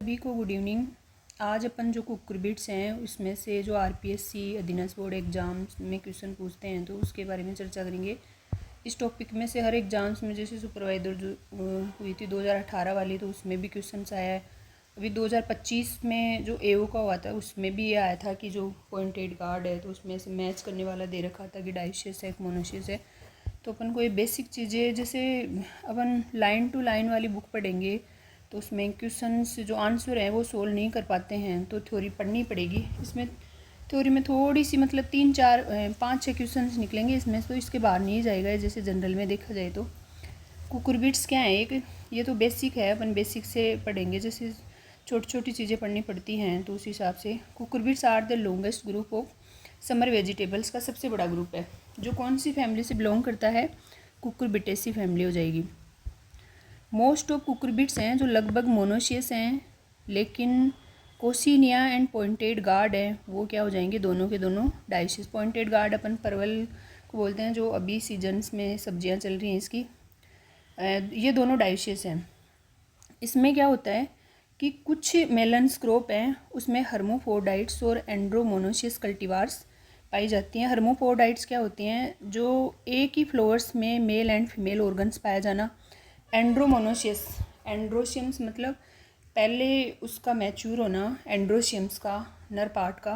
सभी को good evening. आज अपन जो कुकुरबिट्स हैं उसमें से जो आरपीएससी अधीनस्थ बोर्ड एग्ज़ाम्स में क्वेश्चन पूछते हैं तो उसके बारे में चर्चा करेंगे। इस टॉपिक में से हर एग्ज़ाम्स में जैसे सुपरवाइजर जो हुई थी 2018 वाली, तो उसमें भी क्वेश्चन आया है। अभी 2025 में जो एओ का हुआ था उसमें भी ये आया था कि जो पॉइंटेड गार्ड है तो उसमें से मैच करने वाला दे रखा था कि डाइशियस है मोनोशियस है। तो अपन को ये बेसिक चीज़ें, जैसे अपन लाइन टू लाइन वाली बुक पढ़ेंगे तो उसमें क्वेश्चंस जो आंसर है वो सोल्व नहीं कर पाते हैं, तो थ्योरी पढ़नी पड़ेगी। इसमें थ्योरी में थोड़ी सी मतलब 3-4-5-6 क्वेश्चंस निकलेंगे इसमें, तो इसके बाहर नहीं जाएगा। जैसे जनरल में देखा जाए तो कुकुरबिट्स क्या है, एक ये तो बेसिक है, अपन बेसिक से पढ़ेंगे। जैसे छोटी छोटी चीज़ें पढ़नी पड़ती हैं तो उस हिसाब से cucurbits are the longest group of summer vegetables का सबसे बड़ा ग्रुप है। जो कौन सी फैमिली से बिलोंग करता है, कुकुरबिटेसी फैमिली हो जाएगी। मोस्ट ऑफ कुकुरबिट्स हैं जो लगभग मोनोशियस हैं, लेकिन कोसिनिया एंड पॉइंटेड गार्ड है वो क्या हो जाएंगे, दोनों के दोनों डाइशियस। पॉइंटेड गार्ड अपन परवल को बोलते हैं, जो अभी सीजन्स में सब्जियां चल रही हैं इसकी, ये दोनों डाइशियस हैं। इसमें क्या होता है कि कुछ मेलन्स क्रॉप हैं उसमें हर्मोफोर्डाइट्स और एंड्रोमोनोशियस कल्टीवार्स पाई जाती हैं। हर्मोफोर्डाइट्स क्या होती हैं, जो एक ही फ्लोअर्स में मेल एंड फीमेल ऑर्गन्स पाया जाना। एंड्रोमोनोशियस, एंड्रोशियम्स मतलब पहले उसका मैच्योर होना एंड्रोशियम्स का, नर पार्ट का।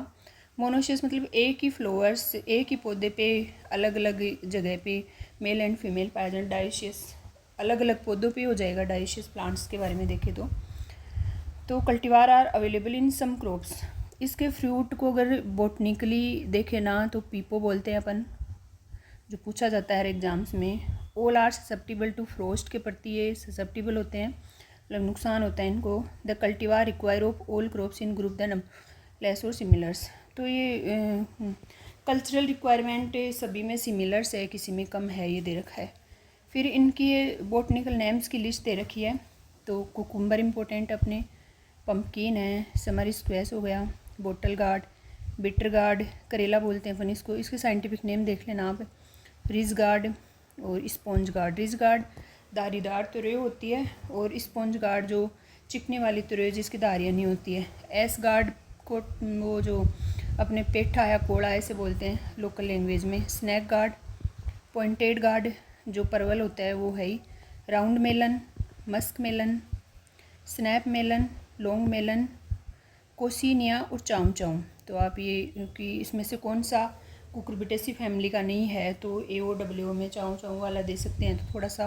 मोनोशियस मतलब एक ही फ्लोअर्स, एक ही पौधे पे अलग अलग जगह पे मेल एंड फीमेल पाया जाना। डाइशियस अलग अलग पौधों पे हो जाएगा। डाइशियस प्लांट्स के बारे में देखें तो cultivar are available in some crops. इसके फ्रूट को अगर बोटनिकली देखें ना तो पीपो बोलते हैं अपन, जो पूछा जाता है हर एग्जाम्स में। All are susceptible to frost के प्रति ये ससेप्टिबल होते हैं, मतलब नुकसान होता है इनको। The cultivar require of all crops in group the less और सिमिलर्स। तो ये कल्चरल रिक्वायरमेंट सभी में सिमिलर्स है, किसी में कम है, ये दे रखा है। फिर इनकी ये बोटनिकल नेम्स की लिस्ट दे रखी है। तो कुकुम्बर इम्पोर्टेंट अपने, पम्पकिन है, समर स्क्वैश हो गया, बोटल गार्ड, बिटर गार्ड, करेला बोलते हैं अपन इसको। इसके साइंटिफिक नेम देख लेना आप, रिज गार्ड और स्पॉन्ज गार्ड। रिज गार्ड धारीदार तुरई होती है, और स्पॉन्ज गार्ड जो चिकने वाली तुरई जिसकी धारियाँ नहीं होती है। एस गार्ड को वो जो अपने पेठा या कोड़ा ऐसे बोलते हैं लोकल लैंग्वेज में। स्नैक गार्ड, पॉइंटेड गार्ड जो परवल होता है वो है ही। Round melon, musk melon, snap melon, long melon, coccinia और चाउम चाउम। तो आप ये कि इसमें से कौन सा कुकुरबिटेसी फैमिली का नहीं है, तो AOWO में चाउम चाउम वाला दे सकते हैं। तो थोड़ा सा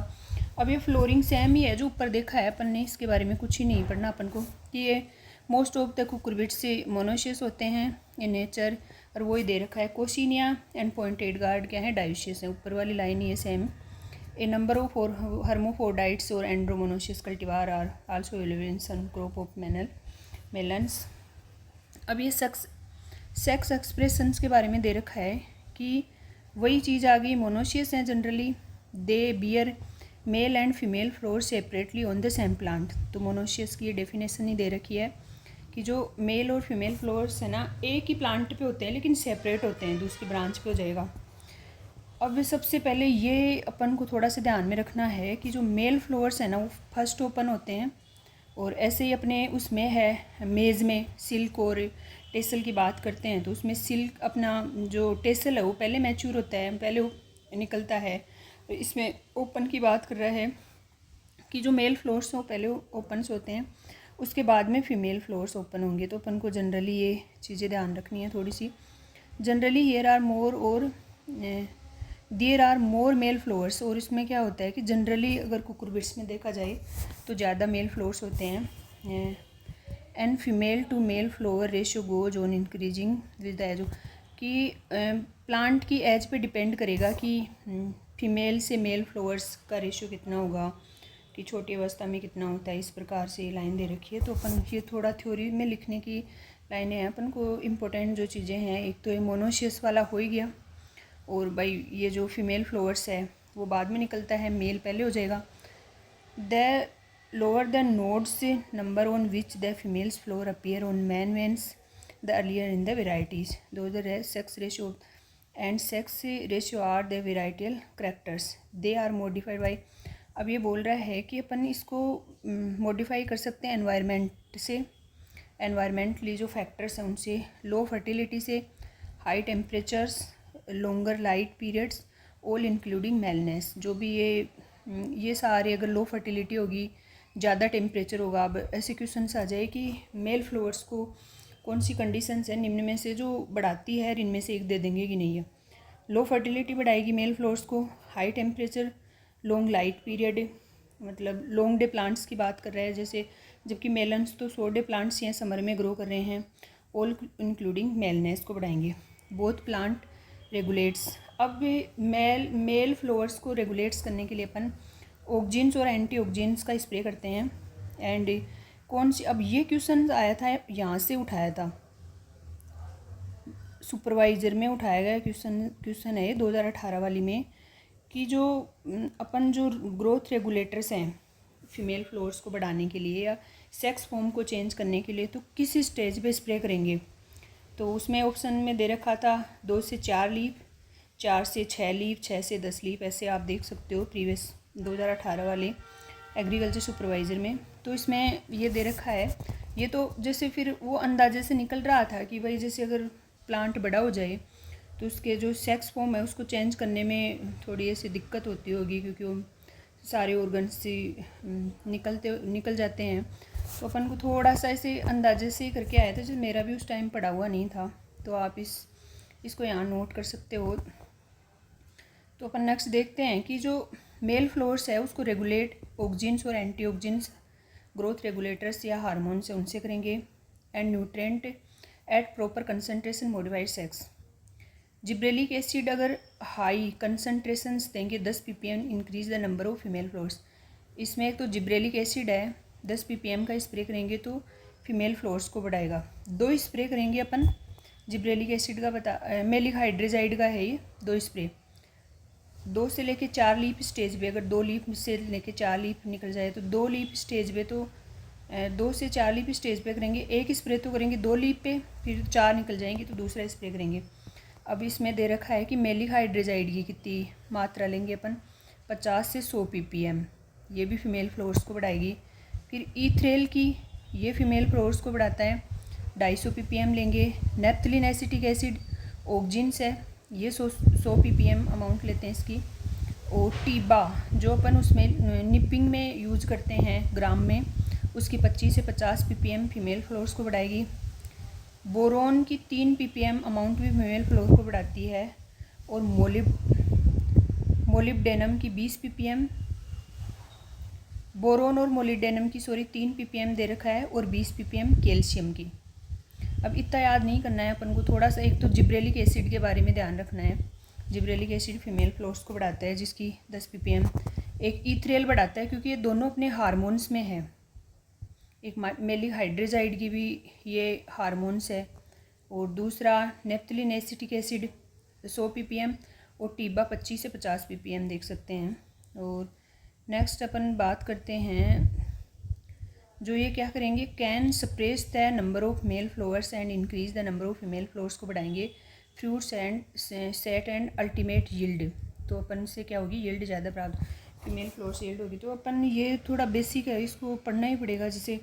अब ये फ्लोरिंग सेम ही है जो ऊपर देखा है अपन ने, इसके बारे में कुछ ही नहीं पढ़ना अपन को। ये मोस्ट ऑफ द कुकुरबिट्स से मोनोशियस होते हैं इन नेचर, और वही दे रखा है। कोसिनिया एंड पॉइंटेड गार्ड क्या है, डाइशियस है। ऊपर वाली लाइन ये same. A number of hermaphrodites और andromonoecious cultivar are also available in some crop of melons. अब ये सेक्स एक्सप्रेशंस के बारे में दे रखा है कि वही चीज़ आ गई। मोनोशियस हैं generally, they beer male and female floor separately on the same plant. तो मोनोशियस की ये डेफिनेशन ही दे रखी है कि जो मेल और फीमेल फ्लोर्स है ना, एक ही प्लांट पे होते हैं लेकिन सेपरेट होते हैं, दूसरी ब्रांच पे हो जाएगा। अब सबसे पहले ये अपन को थोड़ा सा ध्यान में रखना है कि जो मेल फ्लोर्स है ना वो फर्स्ट ओपन होते हैं, और ऐसे ही अपने उसमें है मेज़ में सिल्क और टेसल की बात करते हैं तो उसमें सिल्क अपना जो टेसल है वो पहले मैच्योर होता है, पहले वो निकलता है। इसमें ओपन की बात कर रहा है कि जो मेल फ्लोर्स हैं पहले ओपन होते हैं, उसके बाद में फीमेल फ्लोर्स ओपन होंगे। तो अपन को जनरली ये चीज़ें ध्यान रखनी है थोड़ी सी। Generally there are more male flowers, और इसमें क्या होता है कि जनरली अगर कुकुरबिट्स में देखा जाए तो ज़्यादा मेल फ्लोर्स होते हैं। And female to male flower ratio goes on increasing with the age, कि प्लांट की एज पे डिपेंड करेगा कि फीमेल से मेल फ्लोवर्स का रेशियो कितना होगा, कि छोटी अवस्था में कितना होता है। इस प्रकार से लाइन दे रखी है। तो अपन ये थोड़ा थ्योरी में लिखने की लाइनें हैं। अपन को इम्पोर्टेंट जो चीज़ें हैं, एक तो ये मोनोशियस वाला हो ही गया, और भाई ये जो फीमेल फ्लोवर्स है वो बाद में निकलता है, मेल पहले हो जाएगा। The lower the nodes number on which the females flower appear on main vines the earlier in the varieties. Though the sex ratio and sex ratio are the varietal characters, they are modified by अब ये बोल रहा है कि अपन इसको modify कर सकते हैं एनवायरनमेंट से, एनवायरनमेंटली जो फैक्टर्स हैं उनसे, लो फर्टिलिटी से, high temperatures, longer light periods, all including maleness. जो भी ये सारे अगर लो फर्टिलिटी होगी, ज़्यादा टेम्परेचर होगा। अब ऐसे क्वेश्चन आ जाए कि मेल फ्लावर्स को कौन सी कंडीशंस है निम्न में से जो बढ़ाती है, इनमें से एक दे देंगे कि नहीं है। लो फर्टिलिटी बढ़ाएगी मेल फ्लावर्स को, high temperature, long light period, मतलब लॉन्ग डे प्लांट्स की बात कर रहा है जैसे, जबकि मेलन्स तो शॉर्ट डे प्लांट्स हैं, समर में ग्रो कर रहे हैं। ऑल इंक्लूडिंग मेलनेस को बढ़ाएंगे। Both plant regulates. अब मेल फ्लावर्स को रेगुलेट्स करने के लिए अपन ऑक्जिन्स और एंटी ऑक्जिन्स का स्प्रे करते हैं। एंड कौन सी, अब ये क्वेश्चन आया था, यहाँ से उठाया था, सुपरवाइज़र में उठाया गया क्वेश्चन है 2018 वाली में, कि जो अपन जो ग्रोथ रेगुलेटर्स हैं फीमेल फ्लावर्स को बढ़ाने के लिए या सेक्स फॉर्म को चेंज करने के लिए, तो किस स्टेज पे स्प्रे करेंगे। तो उसमें ऑप्शन में दे रखा था 2 से 4 लीफ, 4 से 6 लीफ, 6 से 10 लीफ, ऐसे आप देख सकते हो प्रीवियस 2018 वाले एग्रीकल्चर सुपरवाइज़र में। तो इसमें ये दे रखा है, ये तो जैसे फिर वो अंदाजे से निकल रहा था कि भाई जैसे अगर प्लांट बड़ा हो जाए तो उसके जो सेक्स फॉर्म है उसको चेंज करने में थोड़ी ऐसी दिक्कत होती होगी, क्योंकि वो सारे ऑर्गन्स से निकल जाते हैं। तो अपन को थोड़ा सा ऐसे अंदाजे से ही करके आया था, जो मेरा भी उस टाइम पढ़ा हुआ नहीं था, तो आप इसको यहाँ नोट कर सकते हो। तो अपन नेक्स्ट देखते हैं कि जो मेल फ्लावर्स है उसको रेगुलेट ऑक्जिन्स और एंटी ऑक्जिन्स ग्रोथ रेगुलेटर्स या हार्मोन्स से उनसे करेंगे। And nutrient at proper concentration modified sex. Gibberellic acid अगर हाई कंसनट्रेशंस देंगे 10 ppm increase the number of female flowers. इसमें एक तो जिब्रेलिक एसिड है, 10 ppm का स्प्रे करेंगे तो फीमेल फ्लावर्स को बढ़ाएगा। 2 स्प्रे करेंगे अपन जिब्रेलिक एसिड का, मेलिक हाइड्रोजाइड का है ये 2 स्प्रे। 2 से लेके 4 लीफ स्टेज पे, अगर 2 लीफ से लेके 4 लीफ निकल जाए तो 2 लीफ स्टेज पे, तो 2 से 4 लीफ स्टेज पे करेंगे। एक स्प्रे तो करेंगे 2 लीफ पे, फिर 4 निकल जाएंगी तो दूसरा स्प्रे करेंगे। अब इसमें दे रखा है कि मेलिक हाइड्रोजाइड की कितनी मात्रा लेंगे अपन, 50 से 100 ppm, ये भी फीमेल फ्लावर्स को बढ़ाएगी। फिर ईथ्रेल की, ये फीमेल फ्लावर्स को बढ़ाता है, 250 ppm लेंगे। नेप्थलीन एसिटिक एसिड ऑक्जिन्स है, ये 100 ppm अमाउंट लेते हैं इसकी। और टीबा जो अपन उसमें निपिंग में यूज करते हैं ग्राम में, उसकी 25 से 50 ppm फीमेल फ्लावर्स को बढ़ाएगी। बोरोन की 3 ppm अमाउंट भी फीमेल फ्लावर को बढ़ाती है। और मोलिब्डेनम की 20 ppm, बोरोन और मोलिब्डेनम की 3 ppm दे रखा है, और 20 ppm कैल्शियम की। अब इतना याद नहीं करना है अपन को, थोड़ा सा एक तो जिब्रेलिक एसिड के बारे में ध्यान रखना है। जिब्रेलिक एसिड फीमेल फ्लावर्स को बढ़ाता है जिसकी 10 ppm। एक ईथ्रेल बढ़ाता है क्योंकि ये दोनों अपने हार्मोन्स में है, एक मेलिक हाइड्रोजाइड की भी ये हार्मोन्स है, और दूसरा नेप्थलीन एसिटिक एसिड 100 ppm, और टीबा 25 से 50 ppm देख सकते हैं। और नेक्स्ट अपन बात करते हैं, जो ये क्या करेंगे, can suppress the number of male flowers and increase the number of female flowers को बढ़ाएंगे। Fruits and set and ultimate yield, तो अपन से क्या होगी, यील्ड ज़्यादा प्राप्त, फीमेल फ्लावर्स यील्ड होगी। तो अपन ये थोड़ा बेसिक है, इसको पढ़ना ही पड़ेगा, जैसे